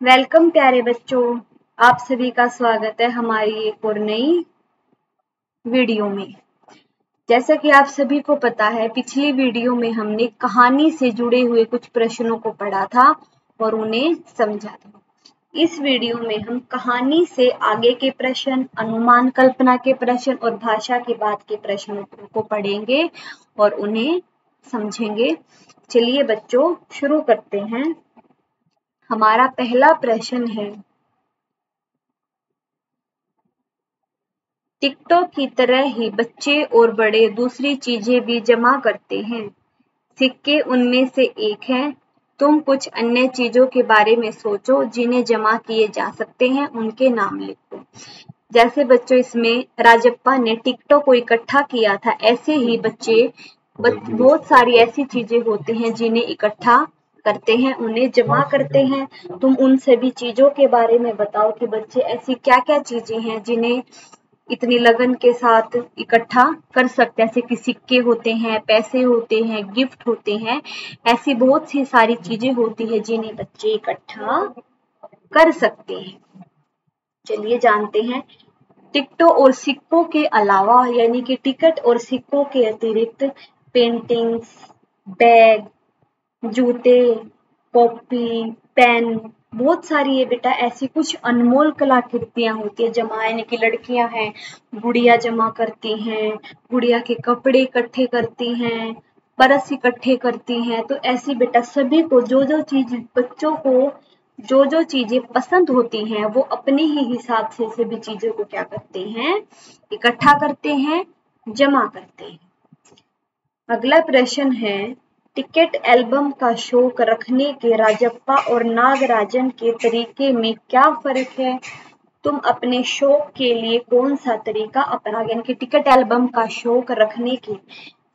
Welcome प्यारे बच्चों, आप सभी का स्वागत है हमारी एक और नई वीडियो में। जैसा कि आप सभी को पता है, पिछली वीडियो में हमने कहानी से जुड़े हुए कुछ प्रश्नों को पढ़ा था और उन्हें समझा था। इस वीडियो में हम कहानी से आगे के प्रश्न, अनुमान कल्पना के प्रश्न और भाषा के बाद के प्रश्नों को पढ़ेंगे और उन्हें समझेंगे। चलिए बच्चों, शुरू करते हैं। हमारा पहला प्रश्न है, टिकटों की तरह ही बच्चे और बड़े दूसरी चीजें भी जमा करते हैं। सिक्के उनमें से एक है। तुम कुछ अन्य चीजों के बारे में सोचो जिन्हें जमा किए जा सकते हैं, उनके नाम लिखो। जैसे बच्चों, इसमें राजप्पा ने टिकटों को इकट्ठा किया था, ऐसे ही बच्चे बहुत सारी ऐसी चीजें होती हैं जिन्हें इकट्ठा करते हैं, उन्हें जमा करते हैं। तुम उन सभी चीजों के बारे में बताओ कि बच्चे ऐसी क्या क्या चीजें हैं जिन्हें इतनी लगन के साथ इकट्ठा कर सकते हैं। जैसे कि सिक्के होते हैं, पैसे होते हैं, गिफ्ट होते हैं, ऐसी बहुत सी सारी चीजें होती है जिन्हें बच्चे इकट्ठा कर सकते हैं। चलिए जानते हैं। टिकटों और सिक्कों के अलावा, यानी कि टिकट और सिक्कों के अतिरिक्त पेंटिंग्स, बैग, जूते, कॉपी, पेन, बहुत सारी ये बेटा ऐसी कुछ अनमोल कलाकृतियां होती है जमा, यानी कि लड़कियां हैं, गुड़िया जमा करती हैं, गुड़िया के कपड़े इकट्ठे करती हैं, परस इकट्ठे करती हैं। तो ऐसी बेटा सभी को जो जो चीज बच्चों को जो जो चीजें पसंद होती हैं, वो अपने ही हिसाब से सभी चीजों को क्या करते हैं, इकट्ठा करते हैं, जमा करते हैं। अगला प्रश्न है, टिकट एल्बम का शौक रखने के राजप्पा और नागराजन के तरीके में क्या फर्क है? तुम अपने शौक के लिए कौन सा तरीका अपनाओगे? यानी कि टिकट एल्बम का शौक रखने की।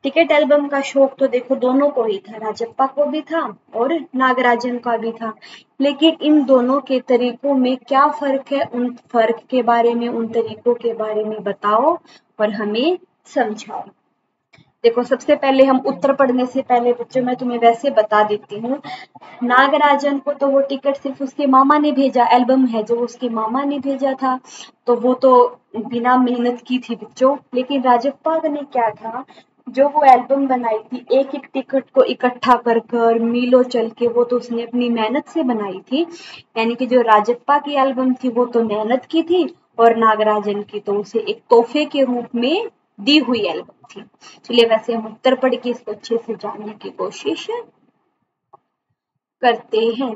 टिकट एल्बम का शौक तो देखो दोनों को ही था, राजप्पा को भी था और नागराजन का भी था, लेकिन इन दोनों के तरीकों में क्या फर्क है, उन फर्क के बारे में, उन तरीकों के बारे में बताओ और हमें समझाओ। देखो, सबसे पहले हम उत्तर पढ़ने से पहले बच्चों मैं तुम्हें वैसे बता देती हूँ। नागराजन को तो वो टिकट सिर्फ उसके मामा ने भेजा, एल्बम है जो उसके मामा ने भेजा था, तो वो तो बिना मेहनत की थी बच्चों। लेकिन राजप्पा ने क्या था, जो वो एल्बम बनाई थी, एक एक टिकट को इकट्ठा कर कर मीलों चल के, वो तो उसने अपनी मेहनत से बनाई थी। यानी कि जो राजप्पा की एल्बम थी वो तो मेहनत की थी, और नागराजन की तो उसे एक तोहफे के रूप में दी हुई एल्बम थी। चलिए वैसे हम उत्तर पढ़ के इसको अच्छे से जानने की कोशिश करते हैं।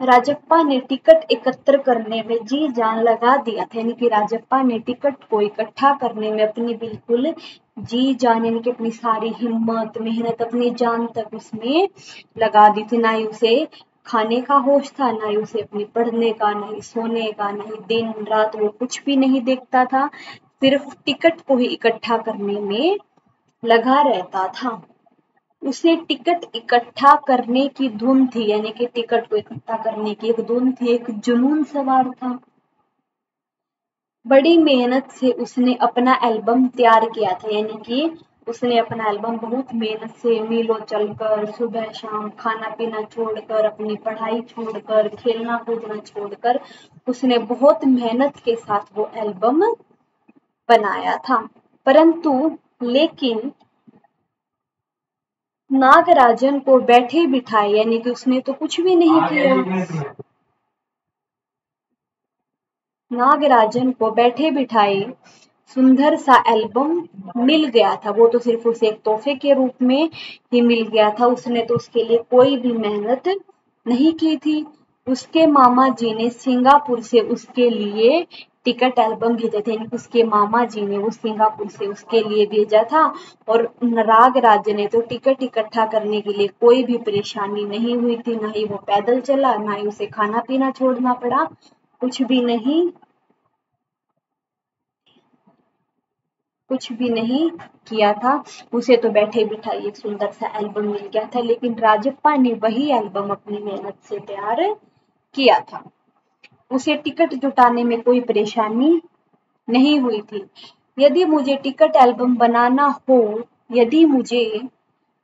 राजप्पा ने टिकट एकत्र करने में जी जान लगा दिया था, यानी कि राजप्पा ने टिकट को इकट्ठा करने में अपनी बिल्कुल जी जान, यानी कि अपनी सारी हिम्मत, मेहनत, अपनी जान तक उसमें लगा दी थी। ना ही उसे खाने का होश था, ना ही उसे अपनी पढ़ने का, ना ही सोने का, ना ही दिन रात वो कुछ भी नहीं देखता था, सिर्फ टिकट को ही इकट्ठा करने में लगा रहता था। उसे टिकट इकट्ठा करने की धुन थी, यानी कि टिकट को इकट्ठा करने की एक धुन थी, एक जुनून सवार था। बड़ी मेहनत से उसने अपना एल्बम तैयार किया था, यानी कि उसने अपना एल्बम बहुत मेहनत से मीलों चलकर, सुबह शाम खाना पीना छोड़कर, अपनी पढ़ाई छोड़कर, खेलना कूदना छोड़कर, उसने बहुत मेहनत के साथ वो एल्बम बनाया था। परंतु लेकिन नागराजन को बैठे बिठाए, यानी कि उसने तो कुछ भी नहीं किया। नागराजन को बैठे बिठाए सुंदर सा एल्बम मिल गया था, वो तो सिर्फ उसे एक तोहफे के रूप में ही मिल गया था, उसने तो उसके लिए कोई भी मेहनत नहीं की थी। उसके मामा जी ने सिंगापुर से उसके लिए टिकट एल्बम भेजे थे, उसके मामा जी ने वो सिंगापुर से उसके लिए भेजा था। और नागराज ने तो टिकट इकट्ठा करने के लिए कोई भी परेशानी नहीं हुई थी, ना ही वो पैदल चला, ना ही उसे खाना पीना छोड़ना पड़ा, कुछ भी नहीं, कुछ भी नहीं किया था। उसे तो बैठे बिठाए एक सुंदर सा एल्बम मिल गया था, लेकिन राजप्पा ने वही एल्बम अपनी मेहनत से तैयार किया था। उसे टिकट जुटाने में कोई परेशानी नहीं हुई थी। यदि मुझे टिकट एल्बम बनाना हो, यदि मुझे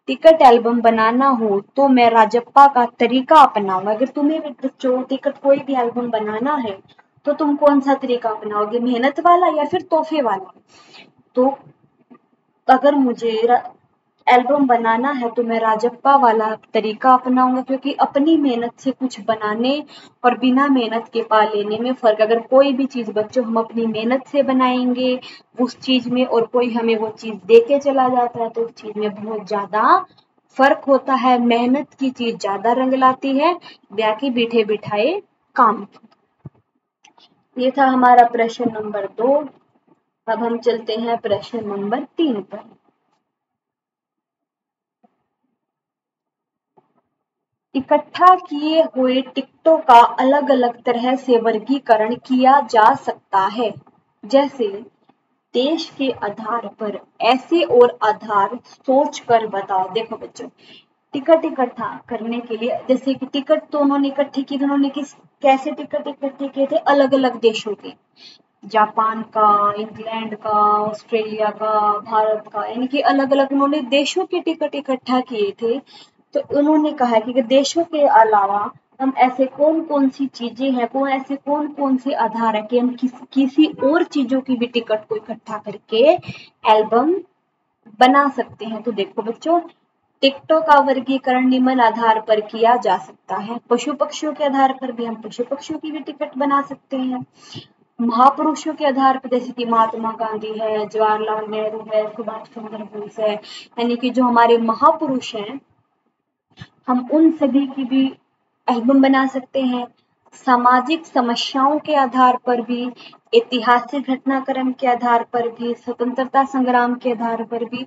टिकट एल्बम बनाना हो तो मैं राजप्पा का तरीका अपनाऊंगा। अगर तुम्हें भी बच्चों टिकट कोई भी एल्बम बनाना है तो तुम कौन सा तरीका अपनाओगे, मेहनत वाला या फिर तोहफे वाला? तो अगर मुझे एल्बम बनाना है तो मैं राजप्पा वाला तरीका अपनाऊंगा, क्योंकि अपनी मेहनत से कुछ बनाने और बिना मेहनत के पा लेने में फर्क। अगर कोई भी चीज बच्चों हम अपनी मेहनत से बनाएंगे उस चीज में, और कोई हमें वो चीज दे के चला जाता है तो उस चीज में बहुत ज्यादा फर्क होता है। मेहनत की चीज ज्यादा रंग लाती है, बाकी बैठे बिठाए काम। ये था हमारा प्रश्न नंबर 2। अब हम चलते हैं प्रश्न नंबर 3 पर। इकट्ठा किए हुए टिकटों का अलग अलग तरह से वर्गीकरण किया जा सकता है, जैसे देश के आधार पर, ऐसे और आधार सोच कर बताओ। देखो बच्चों, टिकट इकट्ठा करने के लिए, जैसे कि टिकट तो उन्होंने इकट्ठे किए, उन्होंने कैसे टिकट इकट्ठे किए थे? अलग अलग देशों के, जापान का, इंग्लैंड का, ऑस्ट्रेलिया का, भारत का, यानी कि अलग अलग उन्होंने देशों के टिकट इकट्ठा किए थे। तो उन्होंने कहा कि देशों के अलावा हम ऐसे कौन कौन सी चीजें हैं, ऐसे कौन कौन से आधार है कि हम किसी और चीजों की भी टिकट को इकट्ठा करके एल्बम बना सकते हैं। तो देखो बच्चों, टिकटों का वर्गीकरण निम्न आधार पर किया जा सकता है। पशु पक्षियों के आधार पर भी हम पशु पक्षियों की भी टिकट बना सकते हैं। महापुरुषों के आधार पर, जैसे कि महात्मा गांधी है, जवाहरलाल नेहरू है, सुभाष चंद्र बोस है, यानी कि जो हमारे महापुरुष हैं, हम उन सभी की भी एल्बम बना सकते हैं। सामाजिक समस्याओं के आधार पर भी, ऐतिहासिक घटनाक्रम के आधार पर भी, स्वतंत्रता संग्राम के आधार पर भी,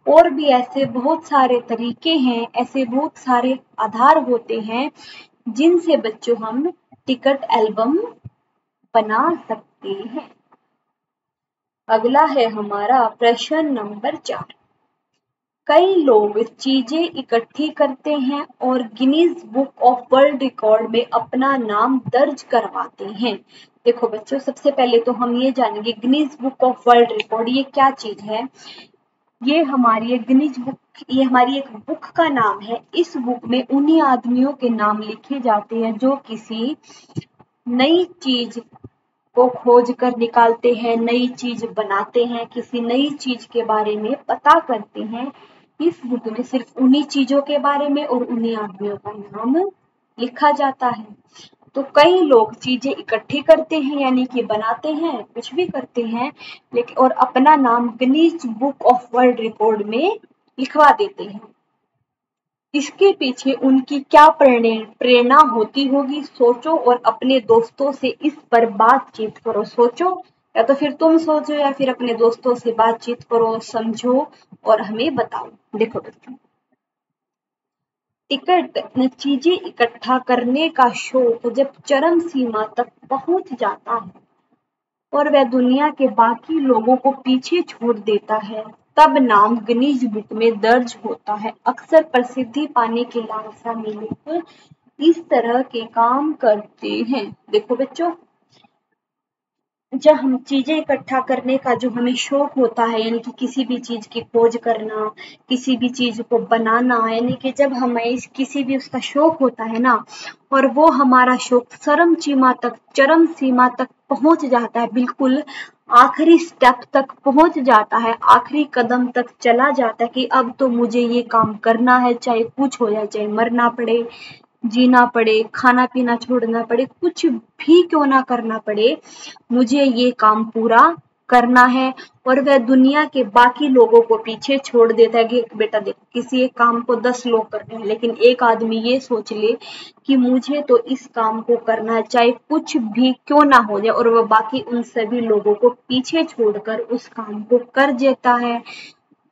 और भी ऐसे बहुत सारे तरीके हैं, ऐसे बहुत सारे आधार होते हैं जिनसे बच्चों हम टिकट एल्बम बना सकते हैं। अगला है हमारा प्रश्न नंबर 4। कई लोग चीजें इकट्ठी करते हैं और Guinness book of world record में अपना नाम दर्ज करवाते हैं। देखो बच्चों, सबसे पहले तो हम ये जानेंगे Guinness book of world record ये क्या चीज है। ये हमारी एक गिनीज बुक, ये हमारी एक बुक का नाम है। इस बुक में उन्हीं आदमियों के नाम लिखे जाते हैं जो किसी नई चीज को खोज कर निकालते हैं, नई चीज बनाते हैं, किसी नई चीज के बारे में पता करते हैं। इस बुक में सिर्फ उन्हीं चीजों के बारे में और उन्हीं आदमियों का नाम लिखा जाता है। तो कई लोग चीजें इकट्ठी करते हैं, यानी कि बनाते हैं, कुछ भी करते हैं, लेकिन और अपना नाम Guinness book of world record में लिखवा देते हैं। इसके पीछे उनकी क्या प्रेरणा होती होगी, सोचो और अपने दोस्तों से इस पर बातचीत करो। सोचो, या तो फिर तुम सोचो या फिर अपने दोस्तों से बातचीत करो, समझो और हमें बताओ। देखो बच्चों, टिकट चीजें इकट्ठा करने का शौक जब चरम सीमा तक पहुंच जाता है और वह दुनिया के बाकी लोगों को पीछे छोड़ देता है, तब नाम गिनीज बुक में दर्ज होता है। अक्सर प्रसिद्धि पाने की लालसा में लोग इस तरह के काम करते हैं। देखो बच्चों, जब हम चीजें इकट्ठा करने का जो हमें शौक होता है, यानी कि किसी भी चीज की खोज करना, किसी भी चीज को बनाना, यानी कि जब हमें किसी भी उसका शौक होता है ना, और वो हमारा शौक चरम सीमा तक पहुंच जाता है, बिल्कुल आखिरी स्टेप तक पहुंच जाता है, आखिरी कदम तक चला जाता है कि अब तो मुझे ये काम करना है, चाहे कुछ हो जाए, चाहे मरना पड़े, जीना पड़े, खाना पीना छोड़ना पड़े, कुछ भी क्यों ना करना पड़े, मुझे ये काम पूरा करना है। और वह दुनिया के बाकी लोगों को पीछे छोड़ देता है कि बेटा देखो, किसी एक काम को 10 लोग कर रहे हैं, लेकिन एक आदमी ये सोच ले कि मुझे तो इस काम को करना है, चाहे कुछ भी क्यों ना हो जाए, और वह बाकी उन सभी लोगों को पीछे छोड़कर उस काम को कर देता है,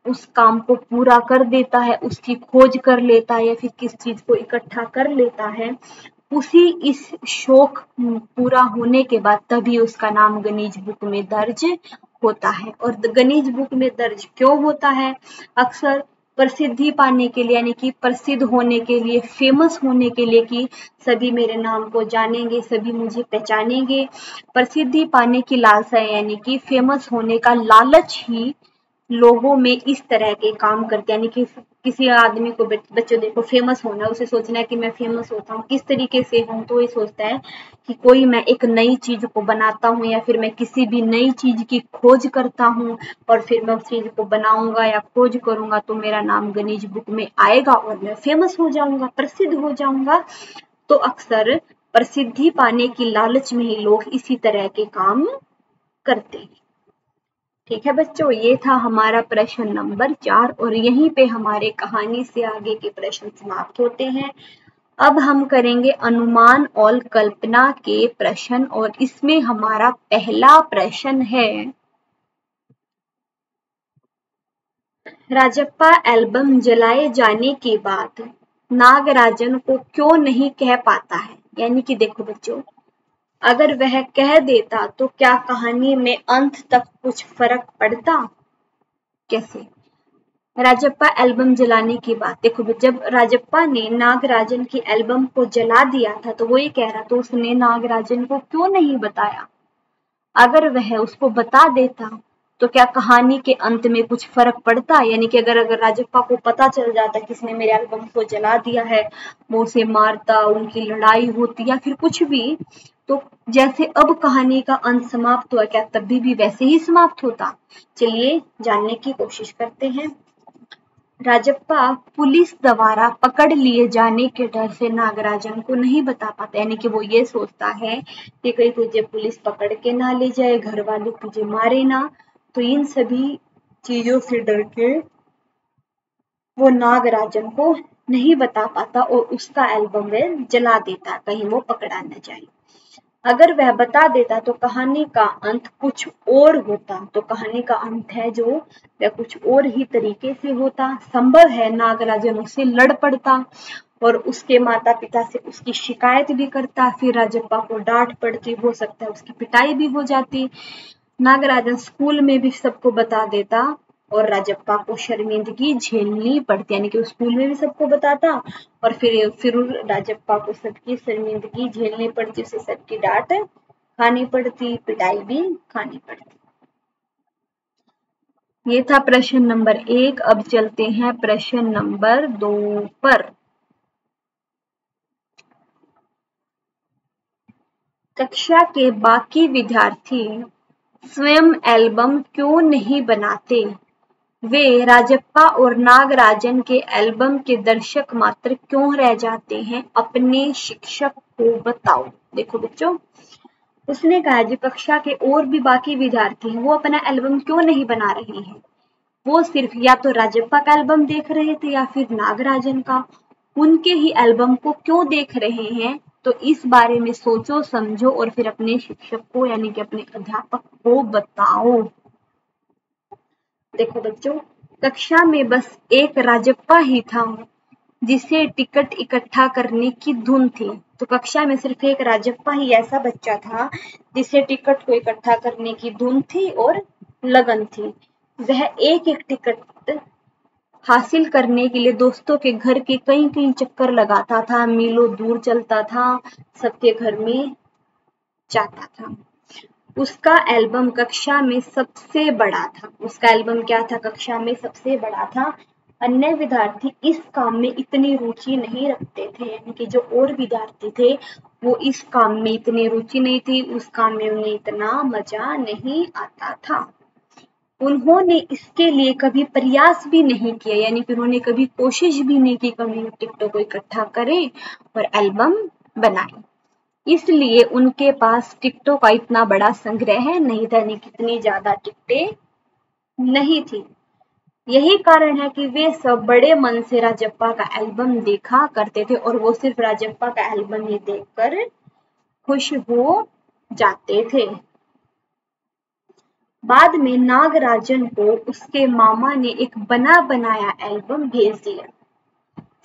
उस काम को पूरा कर देता है, उसकी खोज कर लेता है या फिर किस चीज को इकट्ठा कर लेता है। उसी इस शौक पूरा होने के बाद तभी उसका नाम गिनीज बुक में दर्ज होता है। और गिनीज बुक में दर्ज क्यों होता है? अक्सर प्रसिद्धि पाने के लिए, यानी कि प्रसिद्ध होने के लिए, फेमस होने के लिए, कि सभी मेरे नाम को जानेंगे, सभी मुझे पहचानेंगे। प्रसिद्धि पाने की लालसा, यानी कि फेमस होने का लालच ही लोगों में इस तरह के काम करते हैं, यानी कि किसी आदमी को बच्चों देखो फेमस होना है, उसे सोचना है कि मैं फेमस होता हूँ, किस तरीके से हूँ, तो ये सोचता है कि कोई मैं एक नई चीज को बनाता हूँ या फिर मैं किसी भी नई चीज की खोज करता हूँ और फिर मैं उस चीज को बनाऊंगा या खोज करूंगा तो मेरा नाम गिनीज बुक में आएगा और मैं फेमस हो जाऊंगा, प्रसिद्ध हो जाऊंगा। तो अक्सर प्रसिद्धि पाने की लालच में ही लोग इसी तरह के काम करते हैं। ठीक है बच्चों, ये था हमारा प्रश्न नंबर 4 और यहीं पे हमारे कहानी से आगे के प्रश्न समाप्त होते हैं। अब हम करेंगे अनुमान और कल्पना के प्रश्न और इसमें हमारा पहला प्रश्न है, राजप्पा एल्बम जलाए जाने के बाद नागराजन को क्यों नहीं कह पाता है। यानी कि देखो बच्चों, अगर वह कह देता तो क्या कहानी में अंत तक कुछ फर्क पड़ता। कैसे? राजप्पा एल्बम जलाने की बात देखो, जब राजप्पा ने नागराजन की एल्बम को जला दिया था तो वो ये कह रहा, तो उसने नागराजन को क्यों नहीं बताया। अगर वह उसको बता देता तो क्या कहानी के अंत में कुछ फर्क पड़ता। यानी कि अगर राजप्पा को पता चल जाता किसने मेरे एल्बम को जला दिया है, वो उसे मारता, उनकी लड़ाई होती या फिर कुछ भी, तो जैसे अब कहानी का अंत समाप्त हुआ, क्या तब भी वैसे ही समाप्त होता। चलिए जानने की कोशिश करते हैं। राजप्पा पुलिस द्वारा पकड़ लिए जाने के डर से नागराजन को नहीं बता पाता। यानी कि वो ये सोचता है कि कहीं तुझे पुलिस पकड़ के ना ले जाए, घर वाले तुझे मारे ना, तो इन सभी चीजों से डर के वो नागराजन को नहीं बता पाता और उसका एल्बम वे जला देता, कहीं वो पकड़ा न जाए। अगर वह बता देता तो कहानी का अंत कुछ और होता। तो कहानी का अंत है जो वह कुछ और ही तरीके से होता। संभव है नागराजन उससे लड़ पड़ता और उसके माता पिता से उसकी शिकायत भी करता, फिर राजप्पा को डांट पड़ती, हो सकता है उसकी पिटाई भी हो जाती। नागराजन स्कूल में भी सबको बता देता और राजप्पा को शर्मिंदगी झेलनी पड़ती। यानी कि स्कूल में भी सबको बताता और फिर राजप्पा को सबकी शर्मिंदगी झेलनी पड़ती, उसे सबकी डांट खानी पड़ती, पिटाई भी खानी पड़ती। ये था प्रश्न नंबर 1। अब चलते हैं प्रश्न नंबर 2 पर। कक्षा के बाकी विद्यार्थी स्वयं एल्बम क्यों नहीं बनाते। वे राजप्पा और नागराजन के एल्बम के दर्शक मात्र क्यों रह जाते हैं, अपने शिक्षक को बताओ। देखो बच्चों, उसने कहा जो कक्षा के और भी बाकी विद्यार्थी हैं वो अपना एल्बम क्यों नहीं बना रहे हैं। वो सिर्फ या तो राजप्पा का एल्बम देख रहे थे या फिर नागराजन का, उनके ही एल्बम को क्यों देख रहे हैं। तो इस बारे में सोचो समझो और फिर अपने शिक्षक को यानी कि अपने अध्यापक को बताओ। देखो बच्चों, कक्षा में बस एक राजप्पा ही था जिसे टिकट इकट्ठा करने की धुन थी। तो कक्षा में सिर्फ एक राजप्पा ही ऐसा बच्चा था जिसे टिकट को इकट्ठा करने की धुन थी और लगन थी। वह एक एक टिकट हासिल करने के लिए दोस्तों के घर के कई कई चक्कर लगाता था, मीलों दूर चलता था, सबके घर में जाता था। उसका एल्बम कक्षा में सबसे बड़ा था। उसका एल्बम क्या था, कक्षा में सबसे बड़ा था। अन्य विद्यार्थी इस काम में इतनी रुचि नहीं रखते थे, यानी कि जो और विद्यार्थी थे वो इस काम में इतनी रुचि नहीं थी, उस काम में उन्हें इतना मजा नहीं आता था। उन्होंने इसके लिए कभी प्रयास भी नहीं किया, यानी कि उन्होंने कभी कोशिश भी नहीं की कि टिकटों को इकट्ठा करें और एल्बम बनाएं। इसलिए उनके पास टिकटों का इतना बड़ा संग्रह नहीं था, यानी कितनी ज्यादा टिकटें नहीं थी। यही कारण है कि वे सब बड़े मन से राजप्पा का एल्बम देखा करते थे और वो सिर्फ राजप्पा का एल्बम ही देखकर खुश हो जाते थे। बाद में नागराजन को उसके मामा ने एक बना बनाया एल्बम भेज दिया।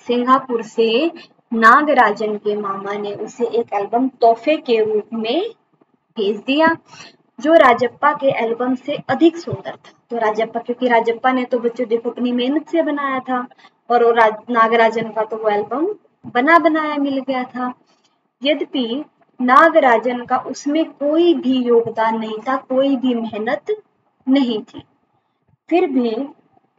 सिंगापुर से नागराजन के मामा ने उसे एक एल्बम तोहफे के रूप में भेज दिया जो राजप्पा के एल्बम से अधिक सुंदर था। तो राजप्पा, क्योंकि राजप्पा ने तो बच्चों देखो अपनी मेहनत से बनाया था और नागराजन का तो वो एल्बम बना बनाया मिल गया था। यद्यपि नागराजन का उसमें कोई भी योगदान नहीं था, कोई भी मेहनत नहीं थी। फिर भी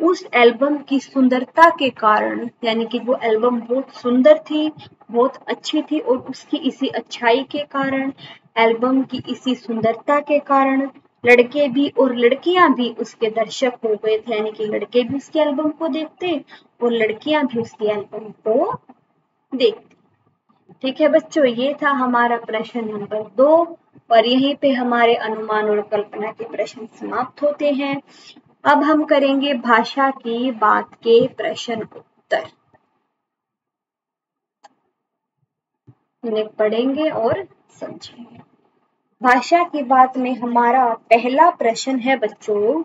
उस एल्बम की सुंदरता के कारण, यानी कि वो एल्बम बहुत सुंदर थी, बहुत अच्छी थी, और उसकी इसी अच्छाई के कारण, एल्बम की इसी सुंदरता के कारण लड़के भी और लड़कियां भी उसके दर्शक हो गए थे, यानी कि लड़के भी उसके एल्बम को देखते और लड़कियां भी उसके एल्बम को देखती। ठीक है बच्चों, ये था हमारा प्रश्न नंबर 2 और यहीं पे हमारे अनुमान और कल्पना के प्रश्न समाप्त होते हैं। अब हम करेंगे भाषा की बात के प्रश्न उत्तर। इन्हें पढ़ेंगे और समझेंगे। भाषा की बात में हमारा पहला प्रश्न है बच्चों,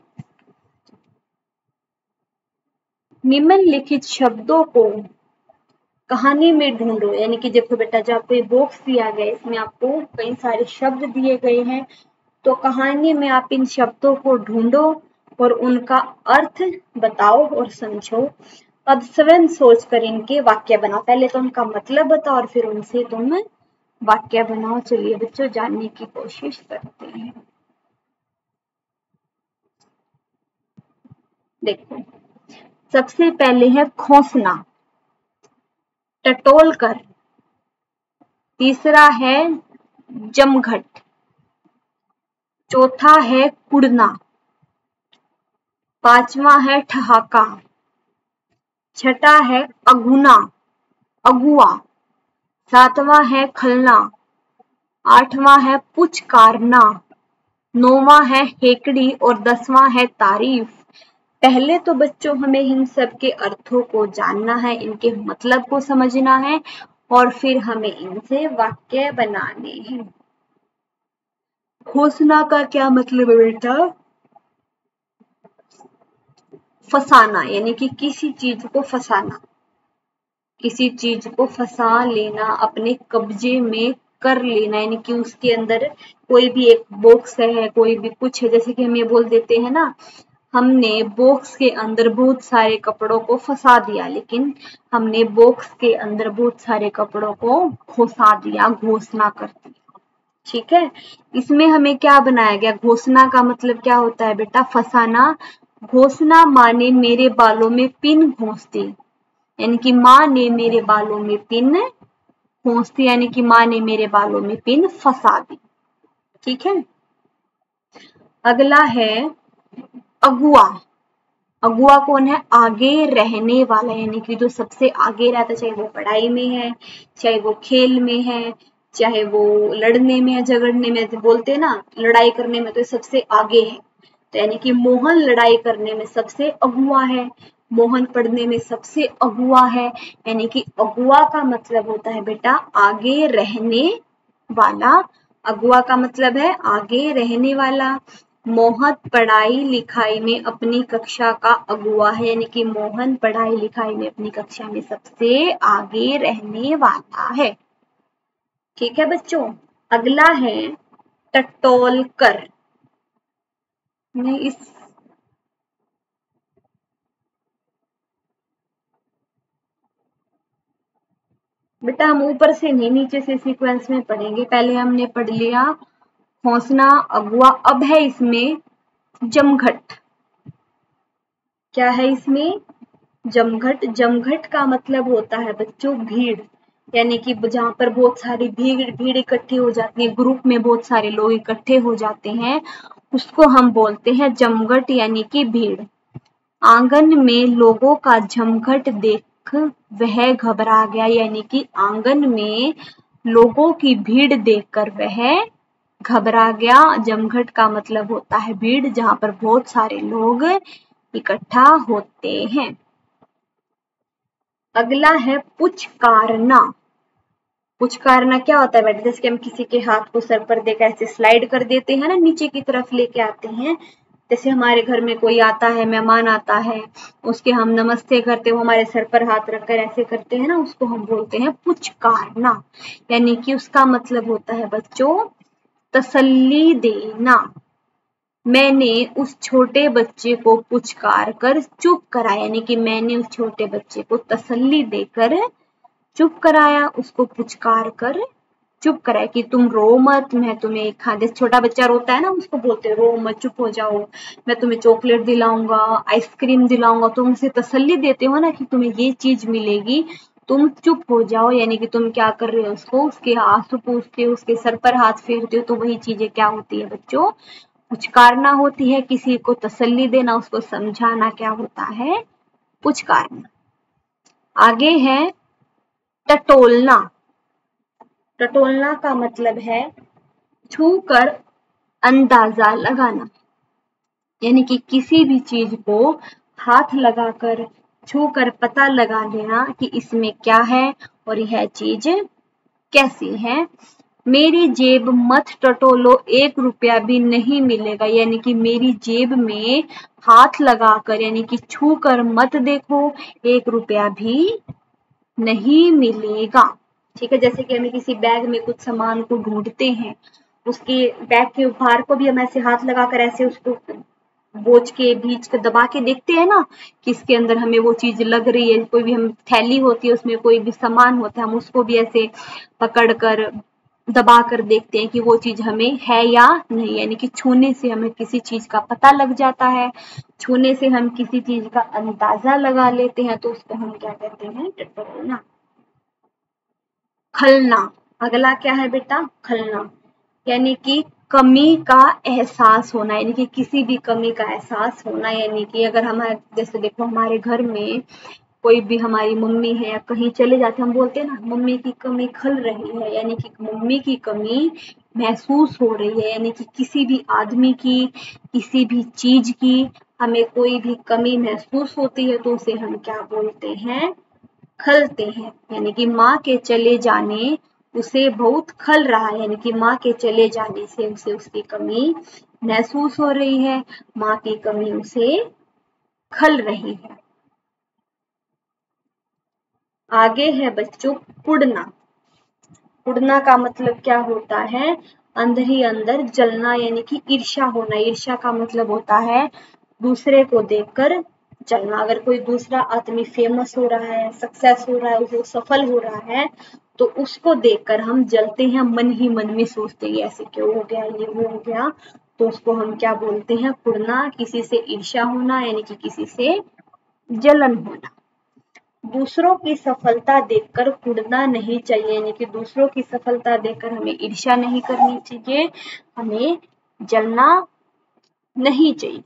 निम्नलिखित शब्दों को कहानी में ढूंढो। यानी कि देखो बेटा, जो आपको ये बॉक्स दिया गया है इसमें आपको कई सारे शब्द दिए गए हैं, तो कहानी में आप इन शब्दों को ढूंढो और उनका अर्थ बताओ और समझो। अब स्वयं सोचकर इनके वाक्य बनाओ। पहले तो उनका मतलब बताओ और फिर उनसे तुम वाक्य बनाओ। चलिए बच्चों, जानने की कोशिश करते हैं। देखो, सबसे पहले है खौफना, टटोल कर। तीसरा है जमघट। चौथा है कुड़ना। पांचवा है ठहाका। छठा है अगुना, अगुआ। सातवां है खलना। आठवां है पुचकारना। नौवां है हेकड़ी और 10वां है तारीफ। पहले तो बच्चों हमें इन सब के अर्थों को जानना है, इनके मतलब को समझना है और फिर हमें इनसे वाक्य बनाने हैं। घोषणा का क्या मतलब है बेटा? फसाना, यानी कि किसी चीज को फसाना, किसी चीज को फंसा लेना, अपने कब्जे में कर लेना। यानी कि उसके अंदर कोई भी एक बॉक्स है, कोई भी कुछ है, जैसे कि हम ये बोल देते हैं ना, हमने बॉक्स के अंदर बहुत सारे कपड़ों को फंसा दिया, लेकिन हमने बॉक्स के अंदर बहुत सारे कपड़ों को घुसा दिया, घोषणा कर दी। ठीक है, इसमें हमें क्या बनाया गया? घोषणा का मतलब क्या होता है बेटा? फंसाना। घोषणा माने मेरे बालों में पिन घोंस दी, यानी कि माँ ने मेरे बालों में पिन घोंस दी, यानी कि माँ ने मेरे बालों में पिन फंसा दी। ठीक है, अगला है अगुआ। अगुआ कौन है? आगे रहने वाला, यानी कि जो सबसे आगे रहता है, चाहे वो पढ़ाई में है, चाहे वो खेल में है, चाहे वो लड़ने में है, झगड़ने में, बोलते हैं ना लड़ाई करने में, तो सबसे आगे है। तो यानी कि मोहन लड़ाई करने में सबसे अगुआ है, मोहन पढ़ने में सबसे अगुआ है। यानी कि अगुआ का मतलब होता है बेटा आगे रहने वाला। अगुआ का मतलब है आगे रहने वाला। मोहन पढ़ाई लिखाई में अपनी कक्षा का अगुआ है, यानी कि मोहन पढ़ाई लिखाई में अपनी कक्षा में सबसे आगे रहने वाला है। ठीक है बच्चों, अगला है टटोल कर। मैं इस बेटा हम ऊपर से नहीं नीचे से सीक्वेंस में पढ़ेंगे। पहले हमने पढ़ लिया हौसला, अगुआ, अब है इसमें जमघट। क्या है इसमें? जमघट। जमघट का मतलब होता है बच्चों भीड़, यानी कि जहां पर बहुत सारी भीड़ इकट्ठी हो जाती है, ग्रुप में बहुत सारे लोग इकट्ठे हो जाते हैं, उसको हम बोलते हैं जमघट, यानी कि भीड़। आंगन में लोगों का जमघट देख वह घबरा गया, यानी कि आंगन में लोगों की भीड़ देखकर वह घबरा गया। जमघट का मतलब होता है भीड़, जहां पर बहुत सारे लोग इकट्ठा होते हैं। अगला है पुचकारना। पुचकारना क्या होता है बेटा? जैसे कि हम किसी के हाथ को सर पर देकर ऐसे स्लाइड कर देते हैं ना, नीचे की तरफ लेके आते हैं। जैसे हमारे घर में कोई आता है, मेहमान आता है, उसके हम नमस्ते करते, वो हमारे सर पर हाथ रखकर ऐसे करते हैं ना, उसको हम बोलते हैं पुचकारना। यानी कि उसका मतलब होता है बच्चों तसल्ली देना। मैंने उस छोटे बच्चे को पुचकार कर चुप कराया, यानी कि मैंने उस छोटे बच्चे को तसल्ली देकर चुप कराया, उसको पुचकार कर चुप कराए कि तुम रो मत, मैं तुम्हें जैसे छोटा बच्चा रोता है ना, उसको बोलते हैं रो मत, चुप हो जाओ, मैं तुम्हें चॉकलेट दिलाऊंगा, आइसक्रीम दिलाऊंगा, तुम उसे तसल्ली देते हो ना कि तुम्हें ये चीज मिलेगी, तुम चुप हो जाओ, यानी कि तुम क्या कर रहे हो, उसको उसके आंसू पूछते हो, उसके सर पर हाथ फेरते हो, तो वही चीजें क्या होती है बच्चों, पुचकारना होती है। किसी को तसल्ली देना, उसको समझाना क्या होता है, पुचकारना। आगे है टटोलना। टटोलना का मतलब है छू कर अंदाजा लगाना, यानी कि किसी भी चीज को हाथ लगाकर छू कर पता लगा लेना कि इसमें क्या है और यह चीज कैसी है। मेरी जेब मत टटोलो, 1 रुपया भी नहीं मिलेगा, यानी कि मेरी जेब में हाथ लगाकर यानी कि छू कर मत देखो, 1 रुपया भी नहीं मिलेगा। ठीक है, जैसे कि हमें किसी बैग में कुछ सामान को ढूंढते हैं, उसके बैग के बाहर को भी हम ऐसे हाथ लगाकर ऐसे उसको बोझ के बीच को दबा के देखते हैं ना कि इसके अंदर हमें वो चीज लग रही है, कोई भी हम थैली होती है उसमें कोई भी सामान होता है, हम उसको भी ऐसे पकड़ कर दबा कर देखते हैं कि वो चीज हमें है या नहीं, यानी कि छूने से हमें किसी चीज का पता लग जाता है, छूने से हम किसी चीज का अंदाजा लगा लेते हैं, तो उसको हम क्या कहते हैं, टटोलना। खलना, अगला क्या है बेटा, खलना, यानी कि कमी का एहसास होना, यानी कि किसी भी कमी का एहसास होना, यानी कि अगर हमारे जैसे देखो हमारे घर में कोई भी हमारी मम्मी है या कहीं चले जाते हम बोलते हैं ना मम्मी की कमी खल रही है, यानी कि मम्मी की कमी महसूस हो रही है, यानी कि किसी भी आदमी की, किसी भी चीज की हमें कोई भी कमी महसूस होती है तो उसे हम क्या बोलते हैं, खलते हैं। यानी कि माँ के चले जाने उसे बहुत खल रहा है, यानी कि माँ के चले जाने से उसे उसकी कमी महसूस हो रही है, माँ की कमी उसे खल रही है। आगे है बच्चों कुड़ना। कुड़ना का मतलब क्या होता है, अंदर ही अंदर जलना, यानी कि ईर्ष्या होना। ईर्ष्या का मतलब होता है दूसरे को देखकर जलना। अगर कोई दूसरा आदमी फेमस हो रहा है, सक्सेस हो रहा है, उसे सफल हो रहा है, तो उसको देखकर हम जलते हैं, मन ही मन में सोचते हैं ऐसे क्यों हो गया, ये वो हो गया, तो उसको हम क्या बोलते हैं, कुड़ना। किसी से ईर्ष्या होना, यानी कि किसी से जलन होना। दूसरों की सफलता देखकर कुड़ना नहीं चाहिए, यानी कि दूसरों की सफलता देखकर हमें ईर्ष्या नहीं करनी चाहिए, हमें जलना नहीं चाहिए।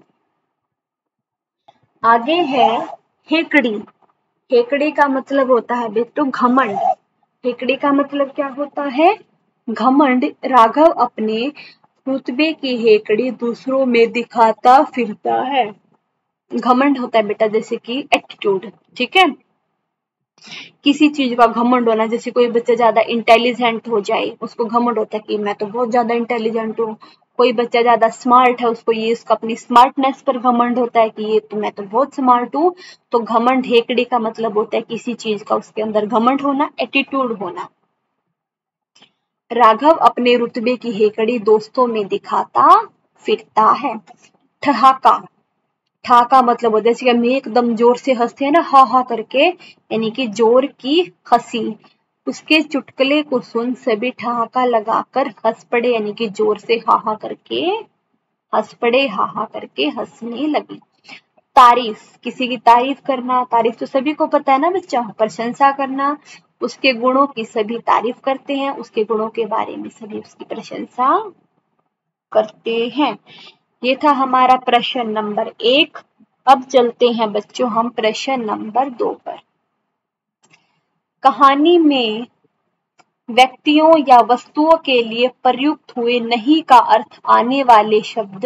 आगे है हेकड़ी। हेकड़ी का मतलब होता है बेटो घमंड। हेकड़ी का मतलब क्या होता है, घमंड। राघव अपने रुतबे की हेकड़ी दूसरों में दिखाता फिरता है। घमंड होता है बेटा जैसे कि एटीट्यूड, ठीक है, किसी चीज का घमंड होना। जैसे कोई बच्चा ज्यादा इंटेलिजेंट हो जाए, उसको घमंड होता है कि मैं तो बहुत ज्यादा इंटेलिजेंट हूँ। कोई बच्चा ज्यादा स्मार्ट है, उसको ये उसका अपनी स्मार्टनेस पर घमंड होता है कि ये तो मैं तो बहुत स्मार्ट हूँ। तो घमंड हेकड़ी का मतलब होता है किसी चीज का उसके अंदर घमंड होना, एटीट्यूड होना। राघव अपने रुतबे की हेकड़ी दोस्तों में दिखाता फिरता है। ठहाका, ठा का मतलब होता है जैसे कि हम एकदम जोर से हंसते हैं ना, हा हा करके, यानी कि जोर की हंसी। उसके चुटकुले को सुन सभी ठहाका लगाकर हंस पड़े, यानी कि जोर से हा हा करके हंस पड़े, हा हा करके हंसने लगे। तारीफ, किसी की तारीफ करना। तारीफ तो सभी को पता है ना बच्चा, प्रशंसा करना। उसके गुणों की सभी तारीफ करते हैं, उसके गुणों के बारे में सभी उसकी प्रशंसा करते हैं। ये था हमारा प्रश्न नंबर 1। अब चलते हैं बच्चों हम प्रश्न नंबर 2 पर। कहानी में व्यक्तियों या वस्तुओं के लिए प्रयुक्त हुए नहीं का अर्थ आने वाले शब्द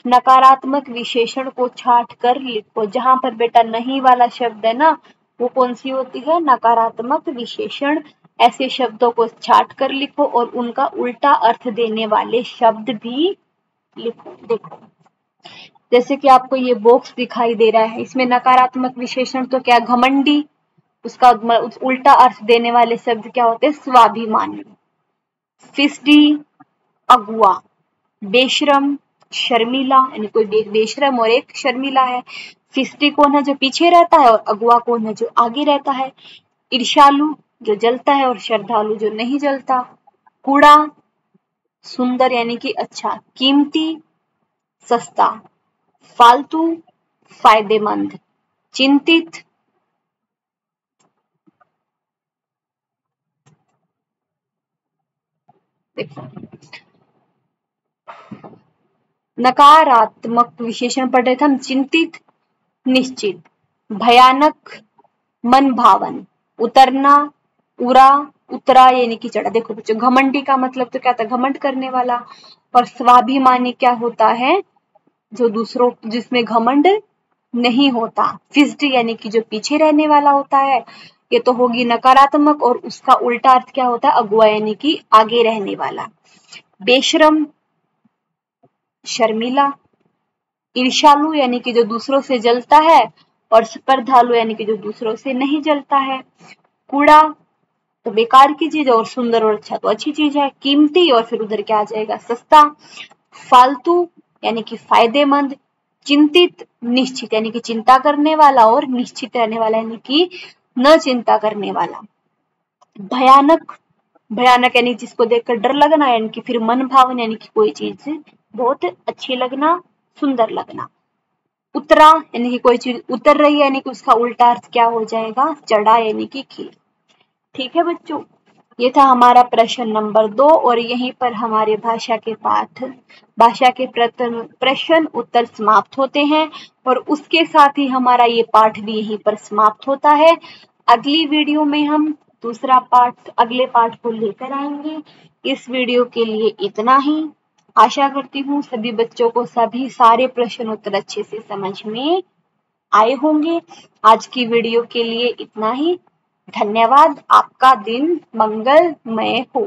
नकारात्मक विशेषण को छांट कर लिखो। जहां पर बेटा नहीं वाला शब्द है ना, वो कौन सी होती है, नकारात्मक विशेषण। ऐसे शब्दों को छांट कर लिखो और उनका उल्टा अर्थ देने वाले शब्द भी लिखो। देखो जैसे कि आपको ये बॉक्स दिखाई दे रहा है, इसमें नकारात्मक विशेषण तो क्या, घमंडी। उसका उल्टा अर्थ देने वाले शब्द क्या होते हैं, स्वाभिमानी, फिसडी, अगुआ, बेशरम, शर्मिला, यानी कोई बेशरम और एक शर्मिला है। फिसडी कौन है, जो पीछे रहता है, और अगुआ कौन है, जो आगे रहता है। ईर्ष्यालु, जो जलता है, और श्रद्धालु, जो नहीं जलता। कूड़ा सुंदर यानी कि अच्छा, कीमती सस्ता, फालतू फायदेमंद, चिंतित देखो नकारात्मक विशेषण पढ़ रहे थे हम, चिंतित निश्चित, भयानक मन भावन, उतरना उरा उतरा यानी कि चढ़ा। देखो बच्चों घमंडी का मतलब तो क्या था, घमंड करने वाला, और स्वाभिमानी क्या होता है, जो दूसरों जिसमें घमंड नहीं होता। फिस्ड यानी कि जो पीछे रहने वाला होता है, ये तो होगी नकारात्मक, और उसका उल्टा अर्थ क्या होता है, अगुआ यानी कि आगे रहने वाला। बेशरम शर्मिला, ईर्ष्यालु यानी कि जो दूसरों से जलता है, और स्पर्धालु यानी कि जो दूसरों से नहीं जलता है। कूड़ा तो बेकार की चीज है, और सुंदर और अच्छा तो अच्छी चीज है। कीमती और फिर उधर क्या आ जाएगा, सस्ता। फालतू यानी कि फायदेमंद। चिंतित निश्चित यानी कि चिंता करने वाला, और निश्चित रहने वाला यानी कि न चिंता करने वाला। भयानक भयानक यानी जिसको देखकर डर लगना, यानी कि फिर मन भावन यानी कि कोई चीज बहुत अच्छी लगना, सुंदर लगना। उतरा यानी कि कोई चीज उतर रही है, यानी कि उसका उल्टा अर्थ क्या हो जाएगा, चढ़ा यानी कि खीर। ठीक है बच्चों, ये था हमारा प्रश्न नंबर 2, और यहीं पर हमारे भाषा के प्रश्न उत्तर समाप्त होते हैं, और उसके साथ ही हमारा ये पाठ भी यहीं पर समाप्त होता है। अगली वीडियो में हम दूसरा पाठ, अगले पाठ को लेकर आएंगे। इस वीडियो के लिए इतना ही। आशा करती हूँ सभी बच्चों को सभी सारे प्रश्न उत्तर अच्छे से समझ में आए होंगे। आज की वीडियो के लिए इतना ही। धन्यवाद। आपका दिन मंगलमय हो।